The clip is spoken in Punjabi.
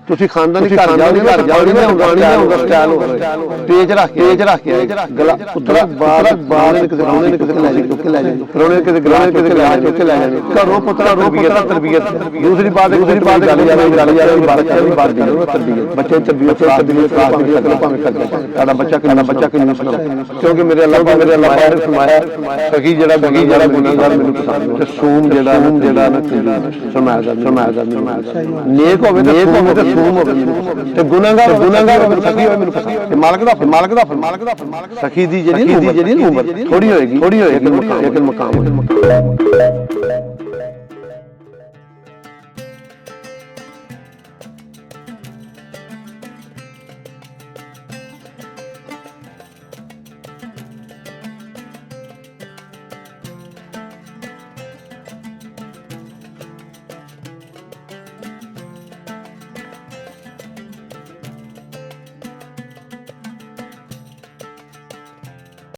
ਤੁਸੀਂ ਖਾਨਦਾਨੀ ਘਰ ਜਾਓਗੇ ਨਾ ਹੁੰਦਾ ਸਟਾਈਲ ਹੋਵੇ ਪੇਜ ਰੱਖ ਕੇ ਗਲਾ ਉਧਰ ਬਾਹਰ ਕਿਸੇ ਰੋਣੇ ਨੇ ਕਿਸੇ ਲੈ ਜਾਏ ਰੋਣੇ ਕਿਸੇ ਗਲਾ ਚੁੱਕ ਕੇ ਲੈ ਜਾਣੇ ਘਰੋਂ ਪੁੱਤਰਾ ਤਰਬੀਅਤ ਦੂਸਰੀ ਬਾਤ ਗੱਲ ਯਾਰ ਬੱਚੇ ਦੀ ਬਾਤ ਦੀ ਤਰਬੀਅਤ ਬੱਚੇ ਤਰਬੀਅਤ ਸਾਡਾ ਬੱਚਾ ਕਿੰਨਾ ਸੁਣਾ ਕਿਉਂਕਿ ਮੇਰੇ ਅੱਲਾਹ ਨੇ ਫਰਮਾਇਆ ਸਖੀ ਜਿਹੜਾ ਗੁਨਾਹਗਾਰ ਮੈਨੂੰ ਪਸੰਦ ਤੇ ਸੂਮ ਜਿਹੜਾ ਨਾ ਸਰਮਾਇਆ ਨੇਕ ਹੋਵੇ ਤੇ ਸੂਮ ਹੋਵੇ ਤੇ ਗੁਨਾਹਗਾਰ ਹੋਵੇ ਸਖੀ ਹੋਵੇ ਮੈਨੂੰ ਪਸੰਦ ਤੇ ਮਾਲਕ ਦਾ ਸਖੀ ਦੀ ਜਿਹੜੀ ਉਮਰ ਥੋੜੀ ਹੋਏਗੀ ਲੇਕਿਨ ਮਕਾਮ